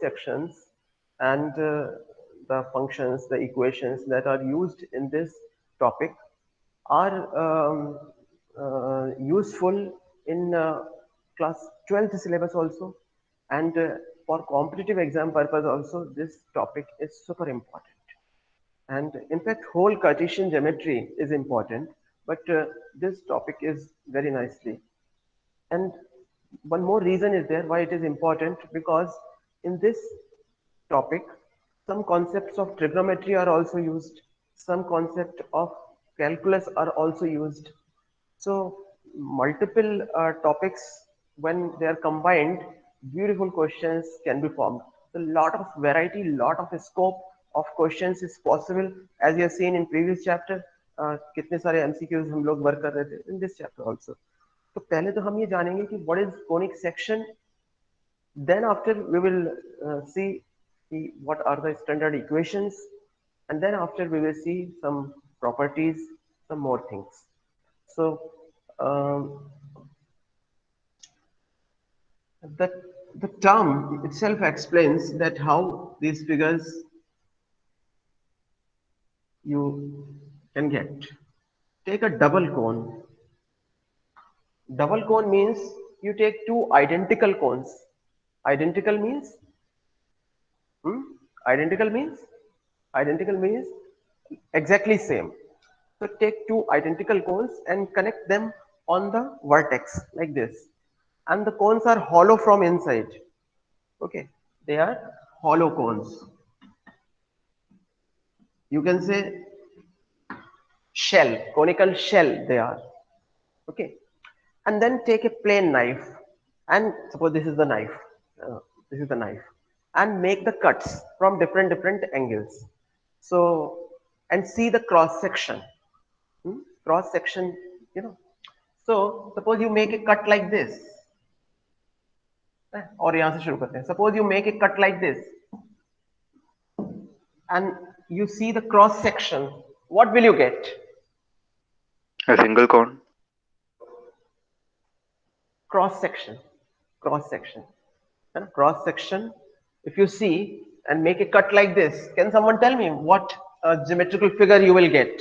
sections and the functions, the equations that are used in this topic are useful in class 12th syllabus also, and for competitive exam purpose also this topic is super important. And in fact, whole Cartesian geometry is important, but this topic is very nicely. And one more reason is there why it is important, because in this topic, some concepts of trigonometry are also used, some concept of calculus are also used. So multiple topics, when they are combined, beautiful questions can be formed. A lot of variety, lot of scope of questions is possible, as you have seen in previous chapter. कितने सारे MCQs हम लोग work कर रहे थे in this chapter also. तो पहले तो हम ये जानेंगे कि what is conic section. Then after we will see what are the standard equations, and then after we will see some properties, some more things. So um, the the term itself explains that how these figures you can get. Take a double cone. Double cone means you take two identical cones. Identical means Hmm? Identical means? Identical means exactly same. So take two identical cones and connect them on the vertex like this. And the cones are hollow from inside. Okay, they are hollow cones. You can say shell, conical shell they are. Okay, and then take a plain knife, and suppose this is the knife. This is the knife, and make the cuts from different angles. So, and see the cross section. Cross section, you know. So suppose you make a cut like this. और यहाँ से शुरू करते हैं. Suppose you make a cut like this, and you see the cross section. What will you get? A single cone. Cross section. Cross section. Cross section. If you see and make a cut like this, can someone tell me what geometrical figure you will get?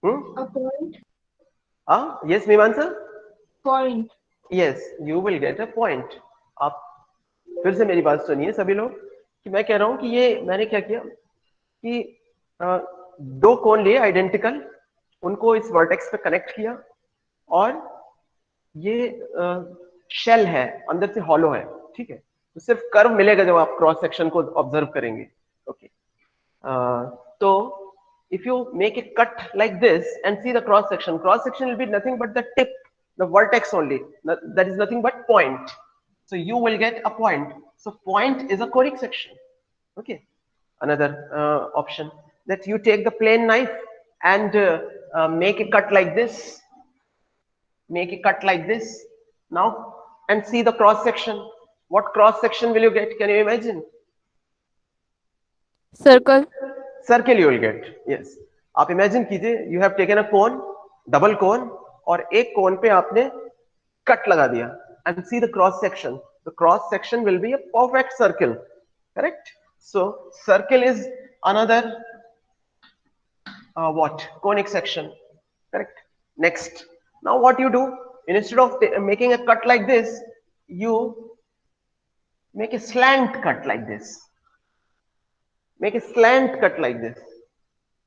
A point. Yes, Mimanta? Point. Yes, you will get a point. आप फिर से मेरी बात सुनिए सभी लोग, कि मैं कह रहा हूं कि ये मैंने क्या किया कि दो कोण लिए आइडेंटिकल, उनको इस वर्टेक्स पे कनेक्ट किया, और ये शेल है, अंदर से हॉलो है, ठीक है. तो सिर्फ कर्व मिलेगा जब आप क्रॉस सेक्शन को ऑब्जर्व करेंगे. ओके, तो if you make a cut like this and see the cross section will be nothing but the tip, the vertex only. That is nothing but point. So you will get a point. So point is a conic section. Okay. Another option, that you take the plain knife and make a cut like this. Make a cut like this now and see the cross section. What cross section will you get? Can you imagine? Circle. Circle you will get. Yes. आप imagine कीजिए, you have taken a cone, double cone, और एक cone पे आपने cut लगा दिया, and see the cross section. The cross section will be a perfect circle. Correct? So circle is another what? Conic section. Correct? Next. Now what you do? Instead of making a cut like this, you make a slant cut like this. Make a slant cut like this,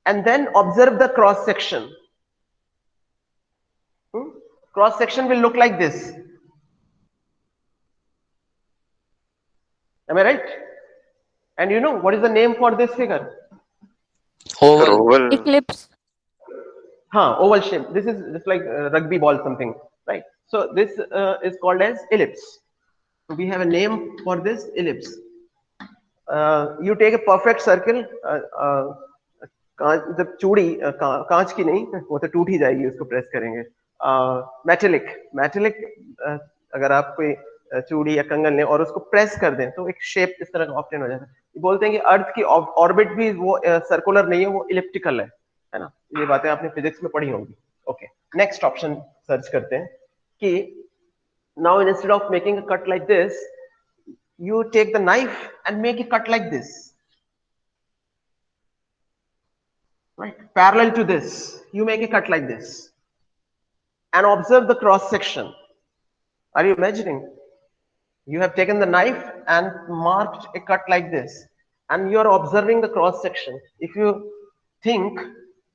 and then observe the cross section. Cross section will look like this. Am I right? And you know what is the name for this figure? Sir, Oval. oval. Eclipse. Oval shape. This is just like rugby ball something, right? So this is called as ellipse. So we have a name for this, ellipse. You take a perfect circle. जब चूड़ी कांच की नहीं, वो तो टूट ही जाएगी, उसको प्रेस करेंगे. मेटेलिक अगर आप कोई चूड़ी या कंगन लें और उसको प्रेस कर दें तो एक शेप इस तरह का ऑब्टेन हो जाता है. बोलते हैं कि अर्थ की ऑर्बिट भी वो सर्कुलर नहीं है, वो इलिप्टिकल है ना. ये बातें आपने फिजिक्स में पढ़ी होंगी. ओके, नेक्स्ट ऑप्शन सर्च करते हैं कि now instead of making a cut like this, you take the knife and make a cut like this, right? Parallel to this, you make a cut like this and observe the cross section. Are you imagining? You have taken the knife and marked a cut like this, and you are observing the cross section. If you think,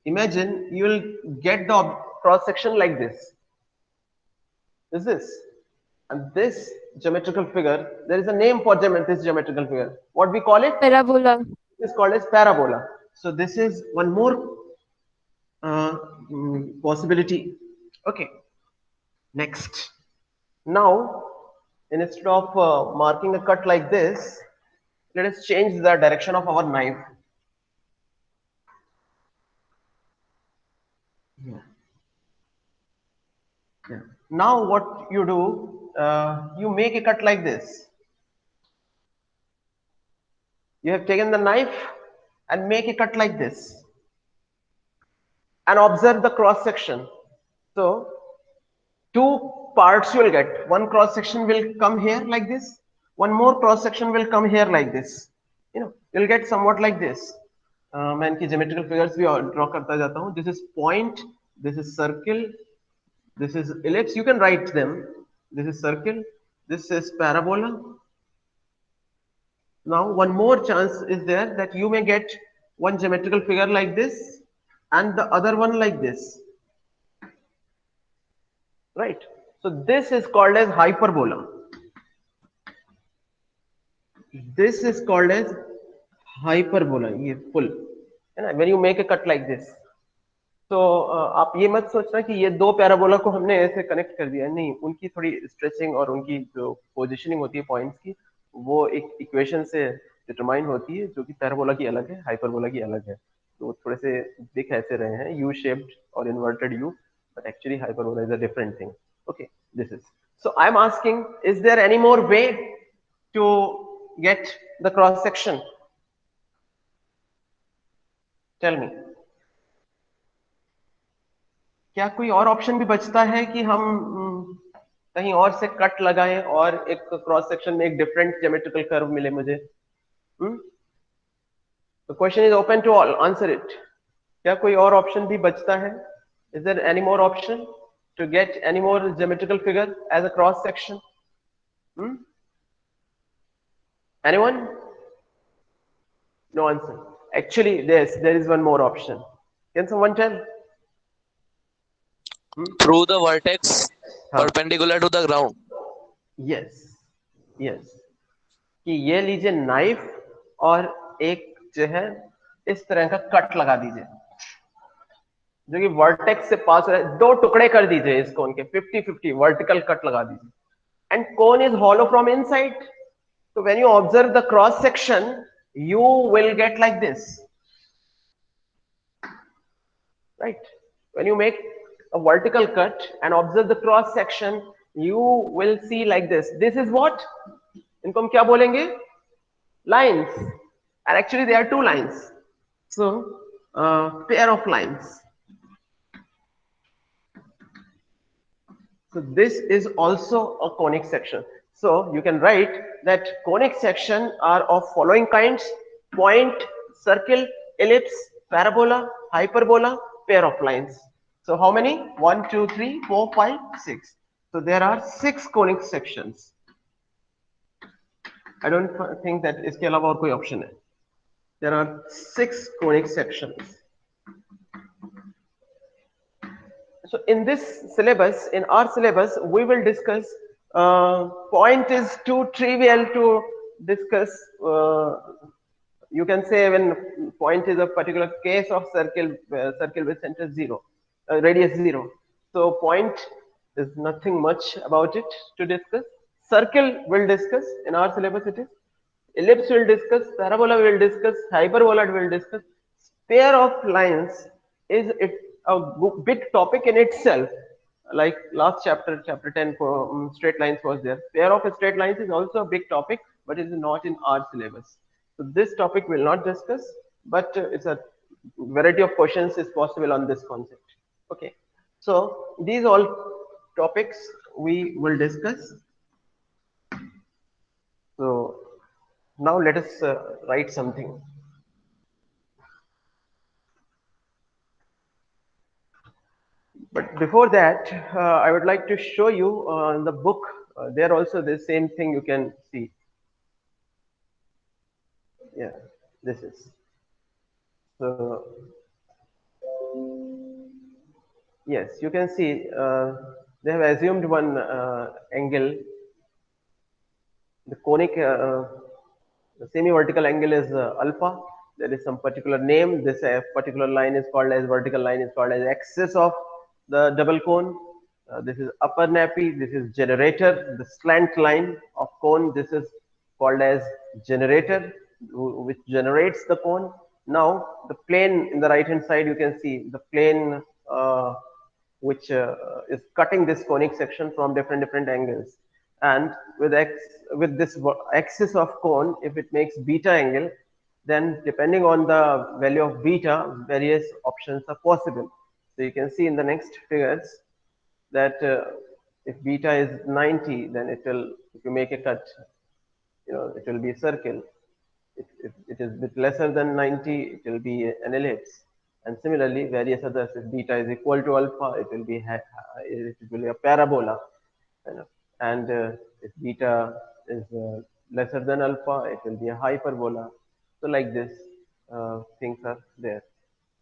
imagine, you will get the cross section like this. This. And this geometrical figure, there is a name for this geometrical figure. What we call it? Parabola. It is called as parabola. So this is one more possibility. Okay. Next. Now, instead of marking a cut like this, let us change the direction of our knife. Yeah. Now what you do, you make a cut like this. You have taken the knife and make a cut like this and observe the cross section. So two parts you will get. One cross section will come here like this. One more cross section will come here like this. You'll get somewhat like this. मैं इनकी geometrical figures भी draw करता जाता हूँ. This is point, this is circle, this is ellipse. You can write them. This is circle, this is parabola. Now one more chance is there that you may get one geometrical figure like this and the other one like this. Right? So this is called as hyperbola. This is called as hyperbola. ये full है ना? When you make a cut like this. तो आप ये मत सोचना कि ये दो पैराबोला को हमने ऐसे कनेक्ट कर दिया, नहीं, उनकी थोड़ी स्ट्रेचिंग और उनकी जो पोजीशनिंग होती है पॉइंट्स की, वो एक इक्वेशन से डिटरमाइन होती है, जो कि पैराबोला की अलग है, हाइपरबोला की अलग है. तो थोड़े से दिख ऐसे रहे हैं यू शेप्ड और inverted U, but actually hyperbola is a different thing. Okay, this is. So I am asking, is there any more way to get the cross section? Tell me. क्या कोई और ऑप्शन भी बचता है कि हम कहीं और से कट लगाएं और एक क्रॉस सेक्शन में एक डिफरेंट ज्योमेट्रिकल कर्व मिले मुझे? The question is open to all, answer it. क्या कोई और ऑप्शन भी बचता है? Is there any more option to get any more geometrical figure as a cross section? Anyone? No answer. Actually, there is one more option. Can someone tell? Through the vertex perpendicular to the ground. Yes. कि ये लीजिए knife और एक जो है इस तरह का कट लगा दीजिए जो कि वर्टेक्स से पास हो रहा है. दो टुकड़े कर दीजिए इसको, उनके 50-50 वर्टिकल कट लगा दीजिए. And cone is hollow from inside. So when you observe the cross section, you will get like this, right? When you make a vertical cut and observe the cross section, you will see like this. This is what? इनको हम क्या बोलेंगे? Lines. And actually there are two lines. So pair of lines. So this is also a conic section. So you can write that conic section are of following kinds: point, circle, ellipse, parabola, hyperbola, pair of lines. So how many? 1, 2, 3, 4, 5, 6. So there are 6 conic sections. I don't think that इसके अलावा और कोई option है. There are 6 conic sections. So in this syllabus, in our syllabus, we will discuss point is too trivial to discuss. You can say when point is a particular case of circle with center 0, radius 0. So point is nothing much about it to discuss. Circle will discuss, in our syllabus it is. Ellipse will discuss, parabola will discuss, hyperbola will discuss. Pair of lines is a big topic in itself. Like last chapter 10 for straight lines was there. Pair of straight lines is also a big topic, but it is not in our syllabus. So this topic will not discuss, but it's a variety of questions is possible on this concept. Okay, so these all topics we will discuss. So now let us write something. But before that, I would like to show you the book. There also the same thing you can see. Yeah, this is. So yes, you can see they have assumed one angle. The conic, the semi-vertical angle is alpha. There is some particular name. This particular line is called as vertical line is called as axis of the double cone. This is upper nappy. This is generator. The slant line of cone. This is called as generator, which generates the cone. Now the plane in the right hand side, you can see the plane which is cutting this conic section from different angles. And with this axis of cone, if it makes beta angle, then depending on the value of beta, various options are possible. So you can see in the next figures that if beta is 90, then it will, if you make a cut, it will be a circle. If it is bit lesser than 90, it will be an ellipse. And similarly, various others, if beta is equal to alpha, it will be a parabola. And if beta is lesser than alpha, it will be a hyperbola. So like this, things are there.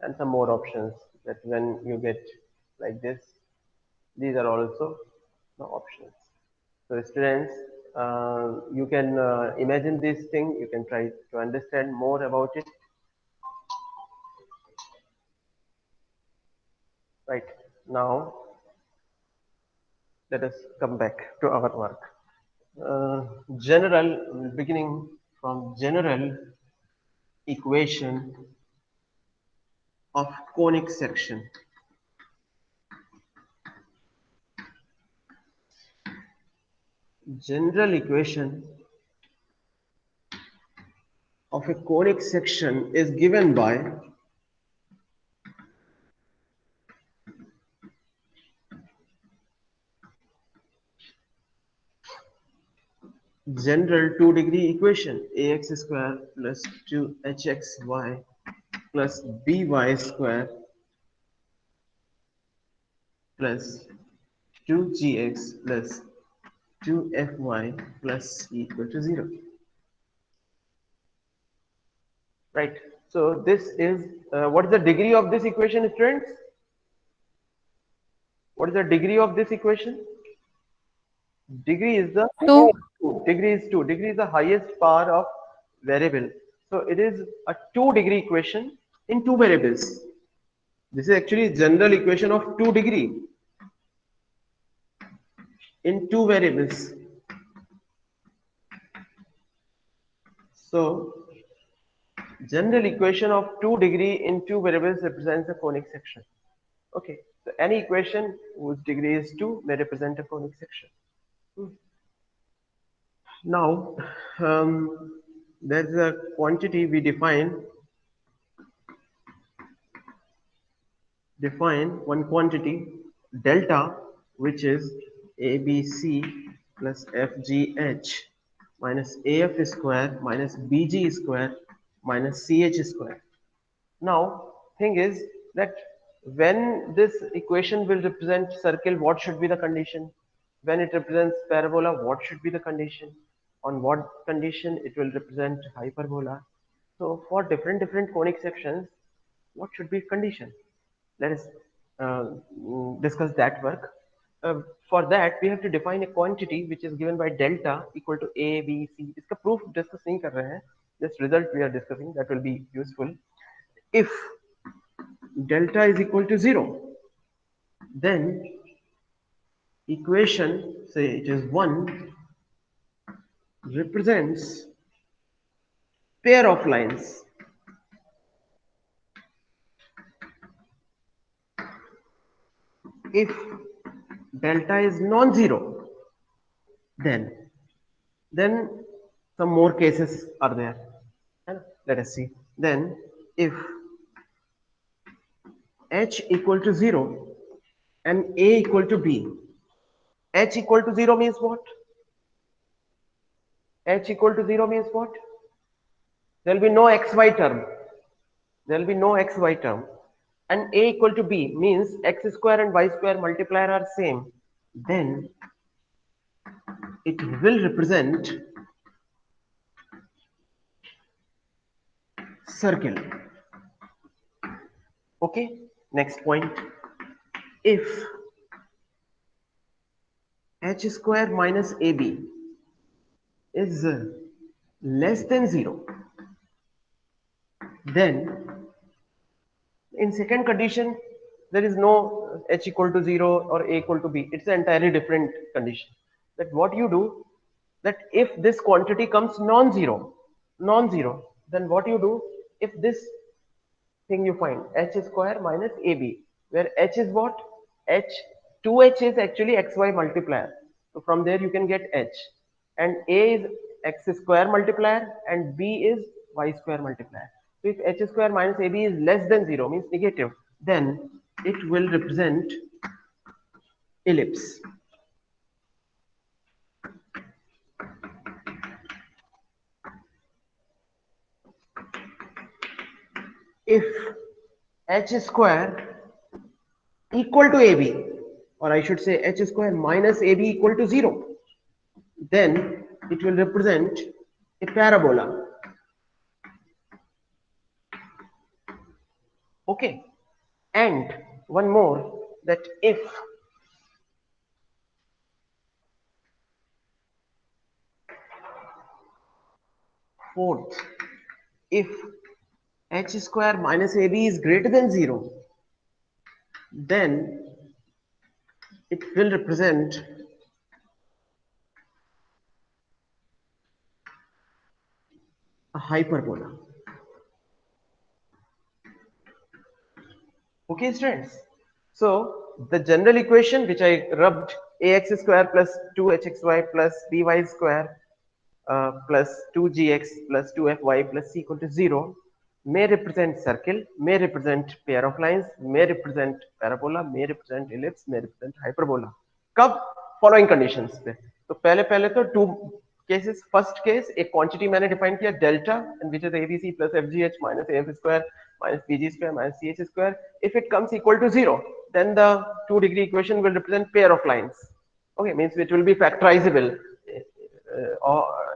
And some more options that when you get like this, these are also the options. So students, you can imagine this thing, you can try to understand more about it. Right, now let us come back to our work. Beginning from general equation of conic section. General equation of a conic section is given by general 2-degree equation ax square plus 2hxy plus by square plus 2gx plus 2fy plus equal to 0. Right. So this is what is the degree of this equation, students? What is the degree of this equation? Degree is the 2. degree is 2. Degree is the highest power of variable. So it is a 2-degree equation in 2 variables. This is actually general equation of 2-degree in 2 variables. So general equation of 2-degree in 2 variables represents a conic section. Okay, so any equation whose degree is 2 may represent a conic section. Now, there's a quantity we define one quantity delta, which is ABC plus FGH minus AF square minus BG square minus CH square. Now, thing is that when this equation will represent circle, what should be the condition? When it represents parabola, what should be the condition? On what condition it will represent hyperbola? So for different conic sections, what should be condition? Let us discuss that work. For that, we have to define a quantity which is given by delta equal to A, B, C. इसका proof discuss नहीं कर रहे हैं. This result we are discussing, that will be useful. If delta is equal to 0, then equation, say it is 1, represents pair of lines. If delta is non-zero, then some more cases are there. Let us see. Then if h equal to 0 and a equal to b, h equal to 0 means what? H equal to 0 means what? There will be no xy term. There will be no xy term. And A equal to B means x square and y square multiplier are same. Then it will represent circle. Okay, next point. If h square minus ab is less than 0, then in second condition there is no h equal to 0 or a equal to b. It's an entirely different condition. That what you do, that if this quantity comes non-zero, then what you do, if this thing you find h square minus ab, where h is what? 2h is actually xy multiplier. So from there you can get h, and a is x square multiplier and b is y square multiplier. So if h square minus ab is less than 0, means negative, then it will represent ellipse. If h square equal to ab, or I should say h square minus ab equal to 0, then it will represent a parabola. Okay, and one more, that if fourth, if h square minus ab is greater than 0, then it will represent a hyperbola. Okay, students. So the general equation which I rubbed, ax square plus 2hxy plus by square plus 2gx plus 2fy plus c equal to 0 may represent circle, may represent pair of lines, may represent parabola, may represent ellipse, may represent hyperbola. कब? Following conditions पे. तो पहले तो two cases. First case, एक quantity मैंने define किया delta, and which is abc plus fgh minus af square minus bg square minus ch square. If it comes equal to 0, then the 2-degree equation will represent pair of lines. Okay, means it will be factorizable.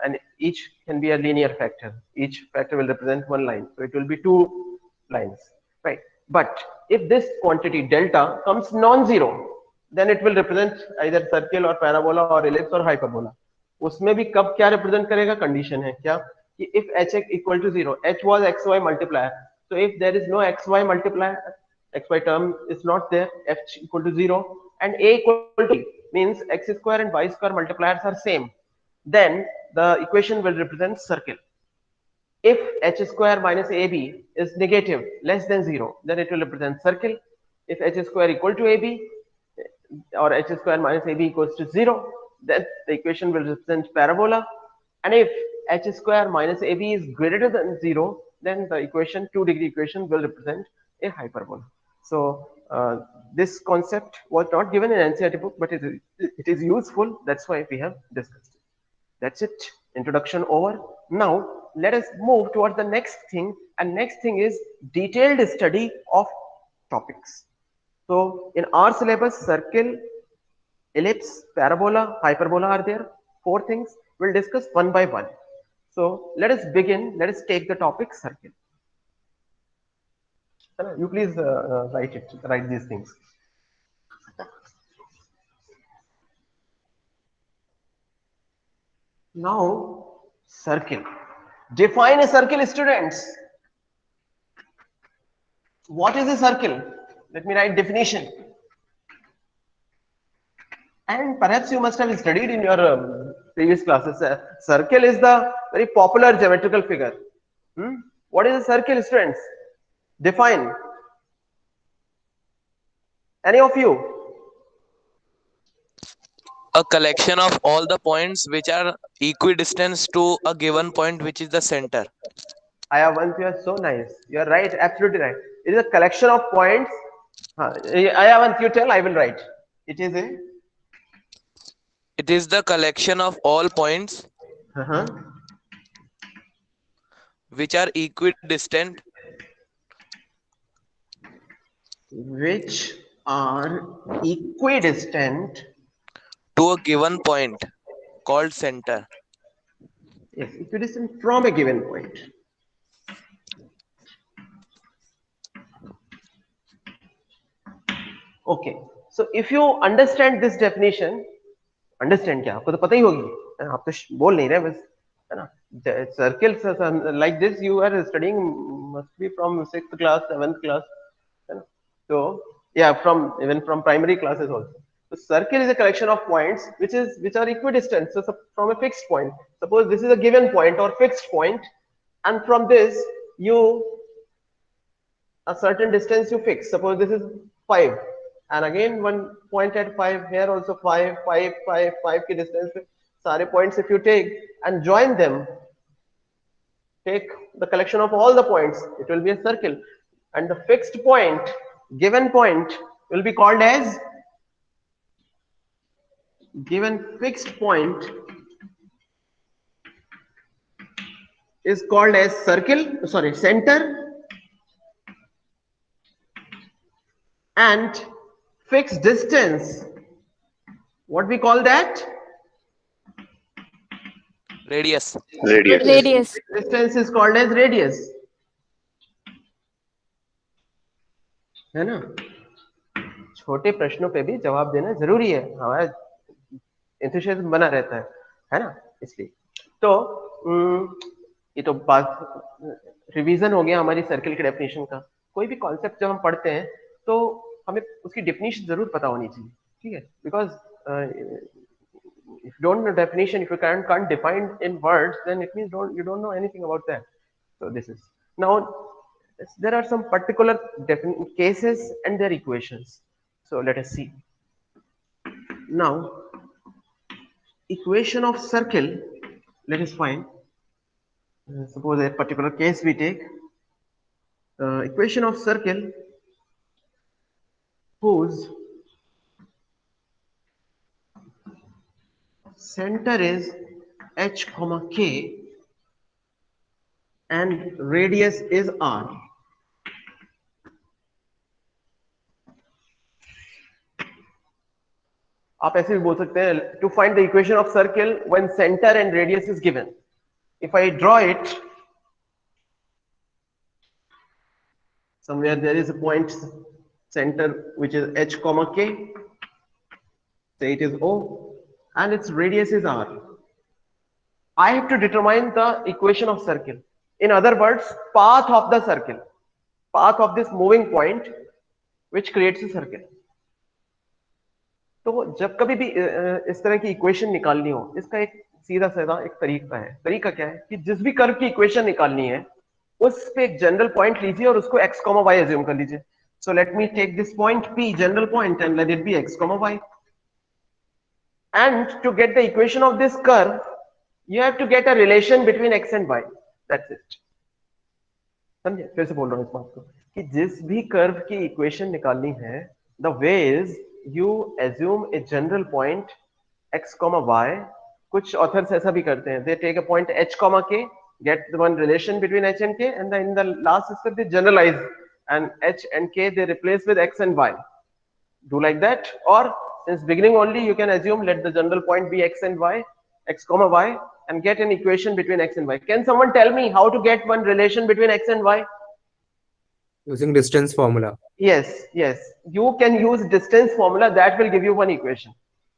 And each can be a linear factor. Each factor will represent one line, so it will be 2 lines, right? But if this quantity delta comes non-zero, then it will represent either circle or parabola or ellipse or hyperbola. उसमें भी कब क्या represent करेगा? Condition है क्या कि if h equal to 0, h was xy multiplier. So if there is no xy multiplier, xy term is not there, f equal to 0 and a equal to means x square and y square multipliers are same, then the equation will represent circle. If h square minus ab is negative, less than 0, then it will represent circle. If h square equal to ab or h square minus ab equals to 0, then the equation will represent parabola. And if h square minus ab is greater than 0, then the equation, 2-degree equation, will represent a hyperbola. So this concept was not given in NCERT book, but it is useful. That's why we have discussed it. That's it. Introduction over. Now let us move towards the next thing, and next thing is detailed study of topics. So in our syllabus, circle, ellipse, parabola, hyperbola are there. 4 things. We'll discuss one by one. So let us begin. Let us take the topic circle. You please write these things. Now, circle. Define a circle, students. What is a circle? Let me write definition. And perhaps you must have studied in your previous classes. Circle is the very popular geometrical figure. What is a circle, students? Define. Any of you? A collection of all the points which are equidistant to a given point, which is the center. Ayavanth, you are so nice. You are right, absolutely right. It is a collection of points. Ayavanth, you tell, I will write. It is the collection of all points which are equidistant Which are equidistant. to a given point called center. Yes, equidistant from a given point. Okay, so if you understand this definition, understand क्या आपको तो पता ही होगी, आप तो बोल नहीं रहे बस, है ना? Circles like this you are studying must be from 6th class, 7th class, है ना? So yeah, from even from primary classes also. So circle is a collection of points which are equidistant. So from a fixed point, suppose this is a given point or fixed point, and from this you a certain distance you fix. Suppose this is 5, and again one point at 5, here also 5, 5, 5, 5 ki distance pe sare points if you take and join them, take the collection of all the points, it will be a circle, and the fixed point, given point, will be called as, given fixed point is called as circle, sorry, center, and fixed distance, what we call that? Radius. Radius. Radius. Distance is called as radius, है ना? छोटे प्रश्नों पे भी जवाब देना जरूरी है, हमारा एंथुसियाज्म बना रहता है ना? इसलिए तो ये तो बात रिवीजन हो गया हमारी सर्कल के डेफिनेशन का. कोई भी कॉन्सेप्ट जब हम पढ़ते हैं तो हमें उसकी डेफिनेशन जरूर पता होनी चाहिए, ठीक है? Because if you don't know definition, if you can't define in words, then it means you don't know anything about that. So this is now there are some particular cases and their equations. So let us see. Now equation of circle, let us find. Suppose a particular case we take. Equation of circle whose center is h comma k and radius is r. आप ऐसे भी बोल सकते हैं, to find the equation of circle when center and radius is given. If I draw it, somewhere there is a point center which is h comma k, say it is O, and its radius is r. I have to determine the equation of circle. In other words, path of the circle, path of this moving point which creates a circle. तो जब कभी भी इस तरह की equation निकालनी हो, इसका एक सीधा साधा एक तरीका है. तरीका क्या है कि जिस भी कर्व की इक्वेशन निकालनी है उस पे एक जनरल पॉइंट लीजिए और उसको x, y अज्यूम कर लीजिए. So let me take this point P, general point, and let it be x, y. And to get the equation of this curve, you have to get a relation between x and y. That's it. समझे? फिर से बोल रहा हूँ इस बात को कि जिस भी कर्व की इक्वेशन निकालनी है, the way is you assume a general point x, y. कुछ authors ऐसा भी करते हैं. They take a point h, k, get the one relation between h and k, and then in the last step they generalize, and h and k they replace with x and y. Do like that, or since beginning only you can assume let the general point be x and y, x, y, and get an equation between x and y. Can someone tell me how to get one relation between x and y? Using distance formula. Yes, you can use distance formula, that will give you one equation.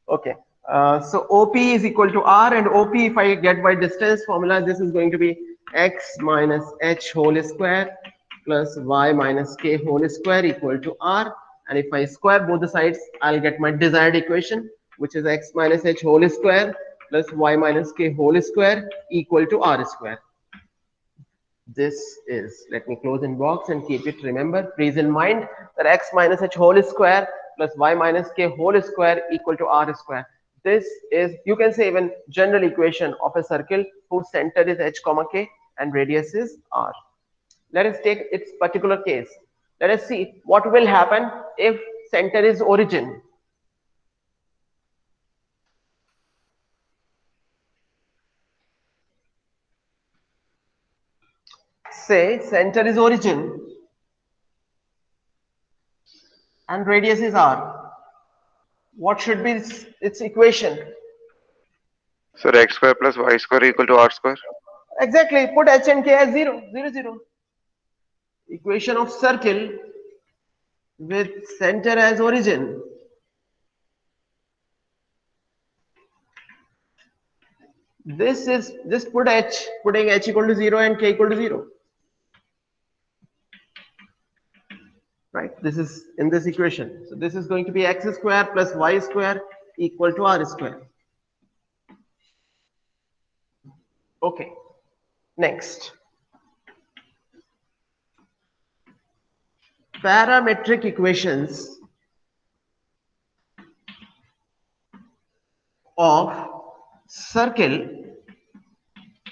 Okay, so OP is equal to R, and OP, if I get by distance formula, this is going to be x minus h whole square plus y minus k whole square equal to R. And if I square both the sides, I'll get my desired equation, which is x minus h whole square plus y minus k whole square equal to R square. This is, let me close in box and keep it. Remember, please in mind that x minus h whole square plus y minus k whole square equal to R square. This is, you can say, even general equation of a circle whose center is h, k and radius is R. Let us take its particular case. Let us see what will happen if center is origin. say center is origin and radius is r, what should be its equation? Sir, x square plus y square equal to r square. Exactly, put h and k as 0, 0, 0. Equation of circle with center as origin. This is just put h, putting h equal to 0 and k equal to 0. Right, this is in this equation. So this is going to be x square plus y square equal to r square. Okay, next. Parametric equations of circle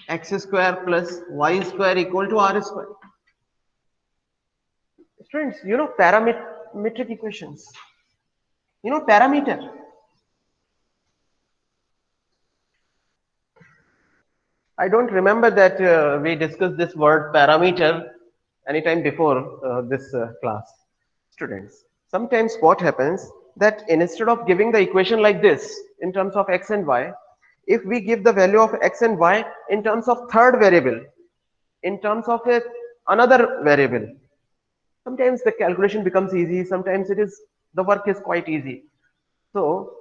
x square plus y square equal to r square. Students, you know parametric equations. You know parameter. I don't remember that we discussed this word parameter anytime before this class. Students, sometimes what happens that instead of giving the equation like this in terms of x and y, if we give the value of x and y in terms of third variable, in terms of another variable, sometimes the calculation becomes easy, sometimes the work is quite easy. So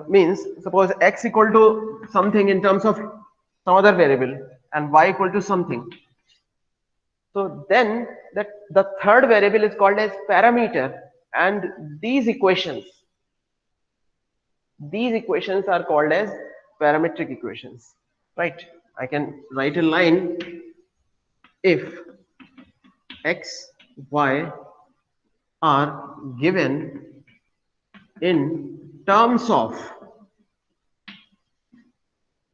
means suppose x equal to something in terms of some other variable and y equal to something. So then that the third variable is called as parameter, and these equations are called as parametric equations, right? I can write a line: if x, y are given in terms of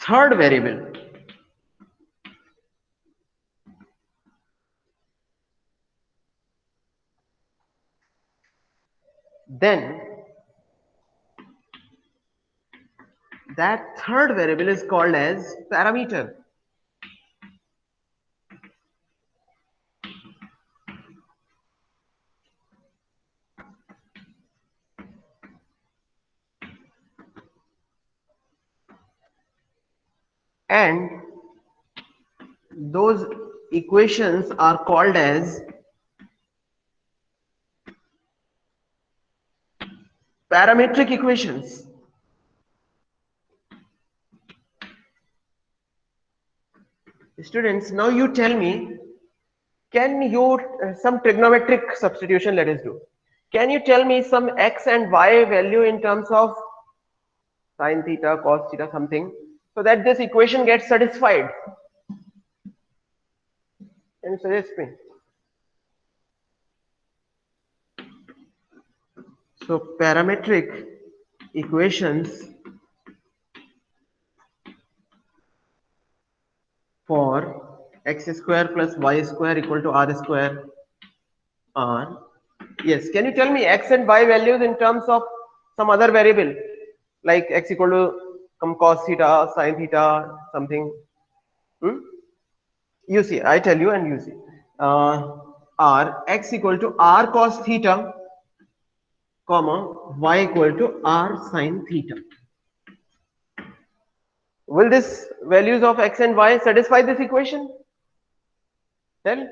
third variable, then that third variable is called as parameter. And those equations are called as parametric equations. Students, now you tell me, can you some trigonometric substitution let us do. Can you tell me some x and y value in terms of sine theta, cos theta, something, so that this equation gets satisfied? Can you suggest me? So parametric equations for x square plus y square equal to r square are, yes, can you tell me x and y values in terms of some other variable, like x equal to some cos theta, sin theta, something? You see, I tell you and you see. R x equal to r cos theta, comma y equal to r sin theta. Will this values of x and y satisfy this equation? Tell.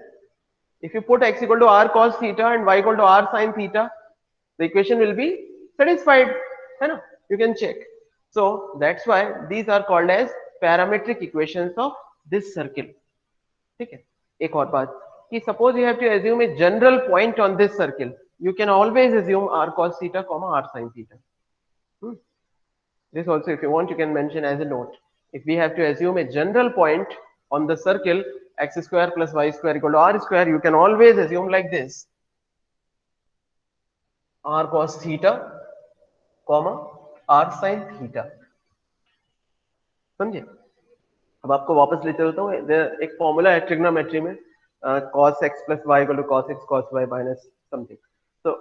If you put x equal to r cos theta and y equal to r sin theta, the equation will be satisfied. You can check. So that's why these are called as parametric equations of this circle. Okay. एक और बात कि suppose you have to assume a general point on this circle, you can always assume r cos theta, comma r sin theta. This also, if you want, you can mention as a note. If we have to assume a general point on the circle x square plus y square equal to r square, you can always assume like this: r cos theta, comma r sin theta. समझे? अब आपको वापस ले चलता हूँ. एक formula है trigonometry में, cos x plus y equal to cos x cos y minus something. So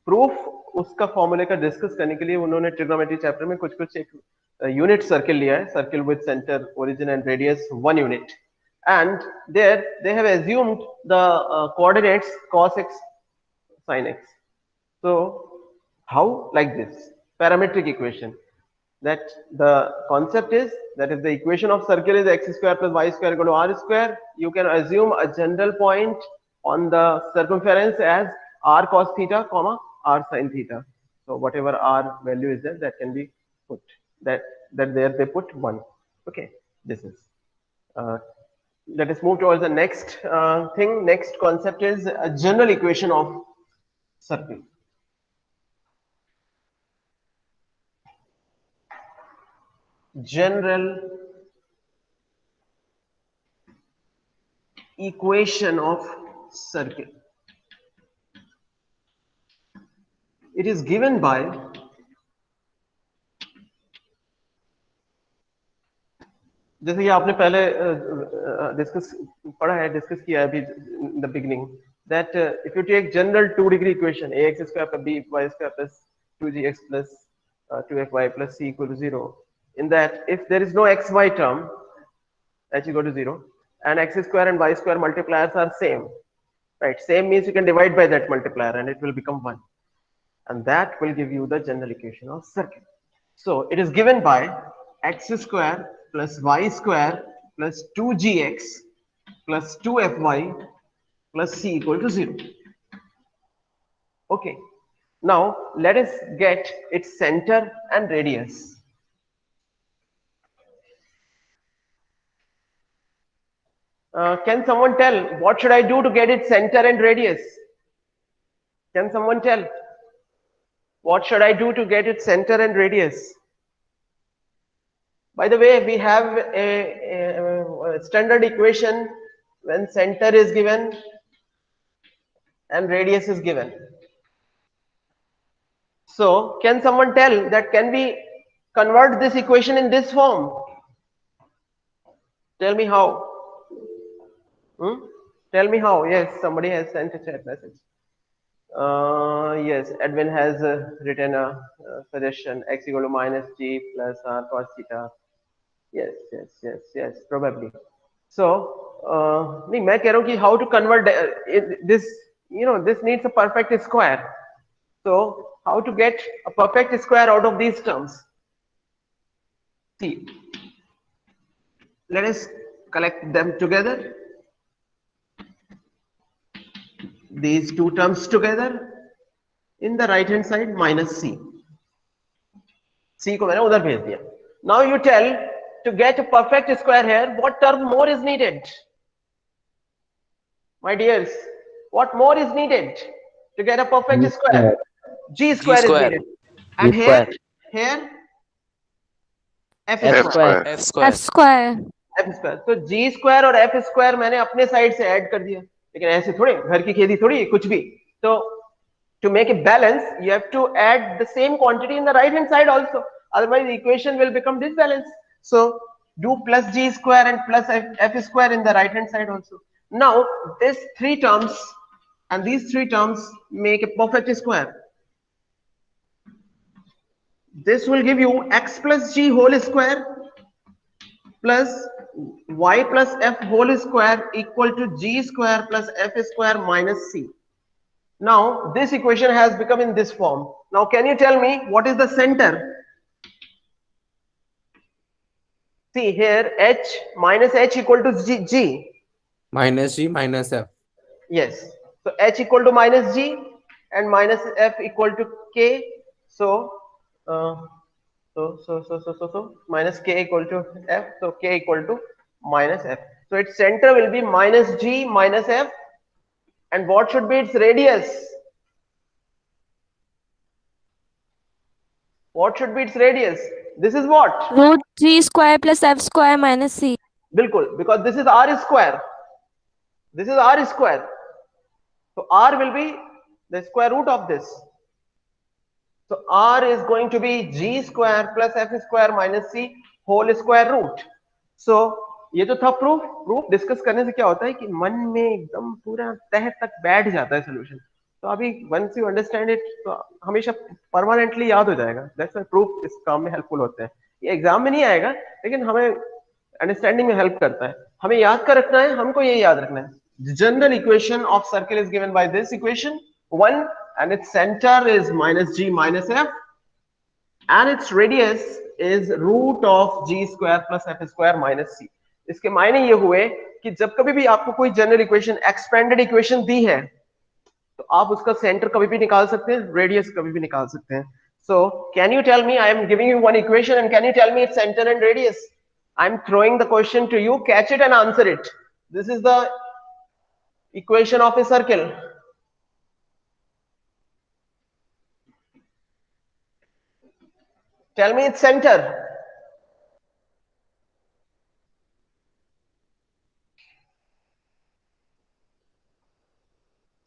proof उसका फॉर्मूले का डिस्कस करने के लिए उन्होंने ट्रिग्नोमेट्री चैप्टर में कुछ एक यूनिट सर्किल लिया है, circle with centre, origin and radius 1 unit, and there they have assumed the coordinates cos x sin x. So how? Like this parametric equation, that the concept is that if the equation of circle is x square plus y square equal to r square, you can assume a general point on the circumference as r cos theta comma r sin theta. So whatever r value is there, that can be put, that there they put 1. Okay, this is let us move towards the next thing. Next concept is a general equation of circle. General equation of circle. It is given by जैसे कि आपने पहले discuss किया है अभी in the beginning, that if you take general 2-degree equation ax square plus by square plus 2gx plus 2fy plus c equal to 0, in that if there is no xy term, h equal to 0, and x square and y square multipliers are same, right? Same means you can divide by that multiplier and it will become 1, and that will give you the general equation of circle. So it is given by x square plus y square plus 2gx plus 2fy plus c equal to 0. Okay, now let us get its center and radius. Can someone tell what should I do to get its center and radius? Can someone tell what should I do to get its center and radius? By the way, we have a standard equation when center is given and radius is given. So can someone tell that can we convert this equation in this form? Tell me how. Tell me how. Yes, somebody has sent a chat message. Yes, Edwin has written a suggestion, x equal to minus g plus r cos theta. Yes, probably. So, नहीं मैं कह रहा हूँ कि how to convert this, this needs a perfect square. So, how to get a perfect square out of these terms? See, let us collect them together. These two terms together. In the right hand side, minus c. C को मैंने उधर भेज दिया. Now you tell, to get a perfect square here, what term more is needed? My dears, what more is needed to get a perfect square? G square is needed. And here, f square. F square. F square. F square. So G square और F square मैंने अपने side से add कर दिया. लेकिन ऐसे थोड़ी, घर की खेती थोड़ी, कुछ भी. So to make it balance, you have to add the same quantity in the right hand side also. Otherwise, the equation will become disbalanced. So do plus G square and plus F square in the right hand side also. Now these three terms and these three terms make a perfect square. This will give you x plus g whole square plus y plus f whole square equal to g square plus f square minus c. Now this equation has become in this form. Now can you tell me what is the center? See here, h minus h equal to g. Minus g minus f. Yes. So h equal to minus g and minus f equal to k. So minus k equal to f. So k equal to minus f. So its center will be minus g minus f. And what should be its radius? What should be its radius? This is what? Root g square plus f square minus c. Bilkul, because this is r square. This is r square. So r will be the square root of this. So r is going to be g square plus f square minus c whole square root. So ये तो था proof discuss करने से क्या होता है कि मन में एकदम पूरा तह तक बैठ जाता है सॉल्यूशन. तो अभी वंस यू अंडरस्टैंड इट तो हमेशा परमानेंटली याद हो जाएगा. दैट्स व्हाई प्रूफ इस काम में हेल्पफुल होते हैं. ये एग्जाम में नहीं आएगा लेकिन हमें अंडरस्टैंडिंग में हेल्प करता है। हमें याद कर रखना है, हमको ये याद रखना है, the general equation of circle is given by this equation 1 and its center is minus g minus f and its radius is root of g square plus f square minus c। इसके मायने ये हुए कि जब कभी भी आपको कोई जनरल इक्वेशन एक्सपेंडेड इक्वेशन दी है तो आप उसका सेंटर कभी भी निकाल सकते हैं, रेडियस कभी भी निकाल सकते हैं। So can you tell me, I am giving you one equation and can you tell me its center and radius? I'm throwing the question to you, catch it and answer it. This is the equation of a circle. Tell me its center.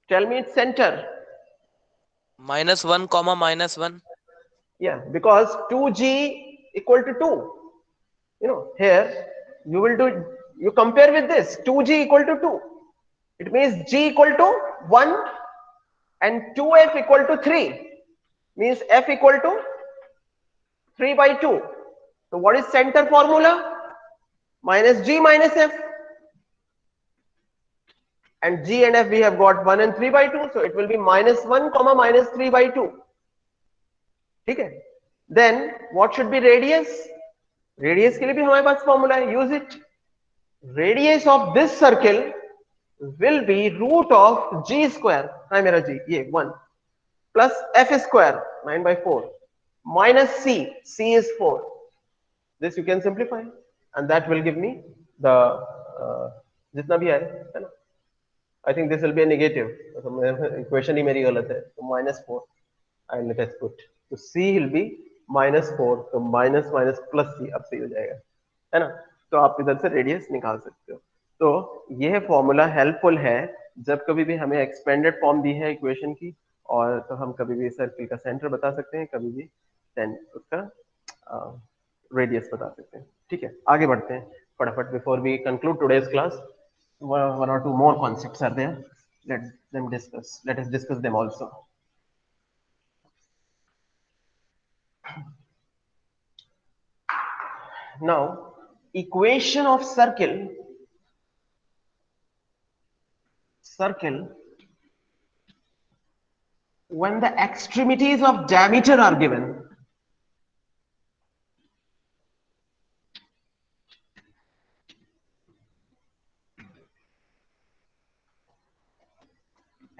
Tell me its center. -1, -1. Yeah, because 2g equal to 2. You know, here you will do, you compare with this, 2g equal to 2. It means g equal to 1 and 2f equal to 3. Means f equal to 3 by 2. So what is center formula? Minus g minus f. And g and f we have got 1 and 3 by 2. So it will be -1 comma -3 by 2. Okay. Then what should be radius? Radius के लिए भी हमारे पास formula है. Use it. Radius of this circle will be root of g square. हाँ मेरा g, ये 1 plus f square 9 by 4 minus c. C is 4. This you can simplify and that will give me the जितना भी है ना. I think this will be a negative. So equation ही मेरी गलत है. So -4 and let us put. So c will be -4. So minus plus c अब सही हो जाएगा, है ना. तो आप इधर से रेडियस निकाल सकते हो. तो यह फॉर्मूला हेल्पफुल है जब कभी भी हमें एक्सपेंडेड फॉर्म दी है इक्वेशन की, और तो हम कभी भी सर्किल का सेंटर बता सकते हैं, कभी भी उसका रेडियस बता सकते हैं. ठीक है, आगे बढ़ते हैं फटाफट. Before we conclude today's class, one or two more concepts are there. Let us discuss them also. Now, equation of circle when the extremities of diameter are given.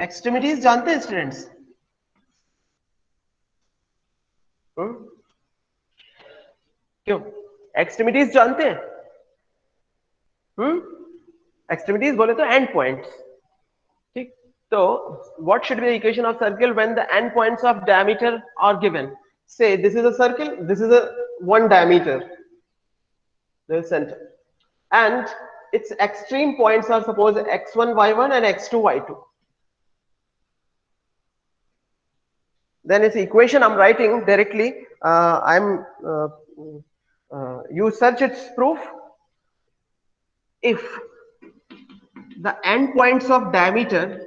Extremities जानते हैं स्टूडेंट्स? क्यों? Extremities जानते हैं? Extremities बोले तो end points. ठीक. So what should be the equation of circle when the end points of diameter are given? Say this is a circle, this is a one diameter, the center, and its extreme points are suppose x1 y1 and x2 y2. Then its equation I'm writing directly. You search its proof. If the end points of diameter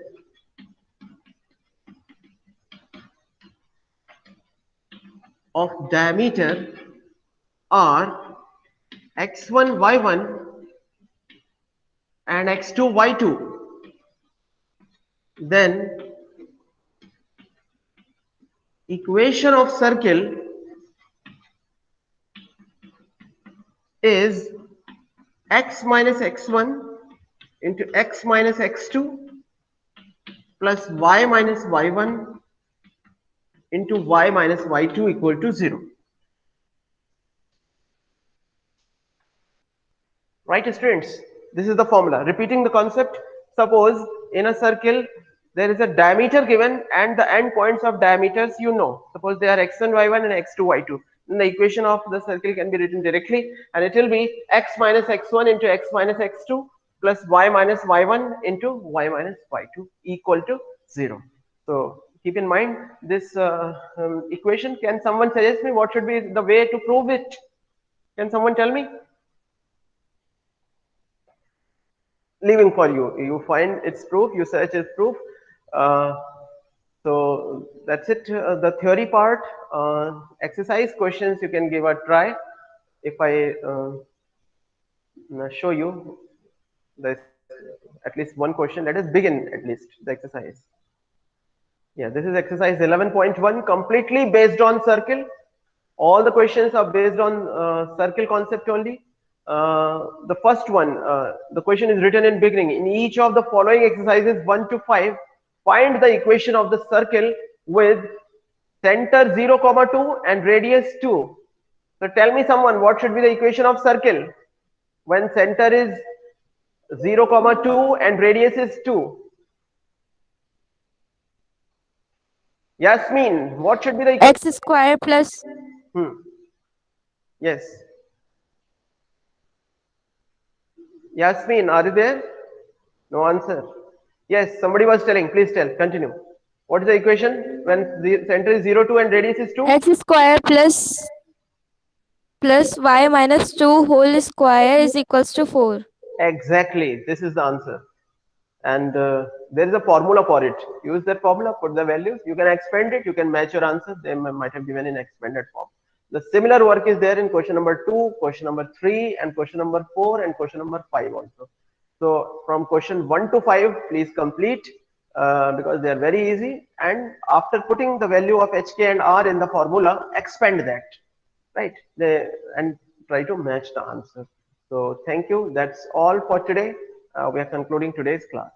are x1 y1 and x2 y2, then equation of circle is x minus x1 into x minus x2 plus y minus y1 into y minus y2 equal to 0. Right, students? This is the formula. Repeating the concept. Suppose in a circle there is a diameter given and the end points of diameters you know. Suppose they are x1 y1 and x2 y2. Then the equation of the circle can be written directly, and it will be x minus x1 into x minus x2 plus y minus y1 into y minus y2 equal to 0. So keep in mind this equation. Can someone suggest me what should be the way to prove it? Can someone tell me? Leaving for you. You find its proof, you search its proof. So that's it. The theory part, exercise questions you can give a try. If I show you this at least one question. Let us begin at least the exercise. Yeah, this is exercise 11.1, completely based on circle. All the questions are based on circle concept only. The first one, the question is written in beginning. In each of the following exercises 1 to 5, find the equation of the circle with center 0, 2 and radius 2. So tell me someone, what should be the equation of circle when center is 0, 2 and radius is 2? Yasmin, what should be the equation? X square plus Yes. Yasmin, are you there? No answer. Yes, somebody was telling. Please tell. Continue. What is the equation when the center is 0, 2 and radius is 2? X square plus y minus 2 whole square is equals to 4. Exactly. This is the answer. And there is a formula for it. Use that formula, put the values. You can expand it. You can match your answer. They might have given in expanded form. The similar work is there in question number 2, question number 3, and question number 4, and question number 5 also. So from question 1 to 5, please complete because they are very easy. And after putting the value of HK and R in the formula, expand that, right? And try to match the answer. So thank you. That's all for today. We are concluding today's class.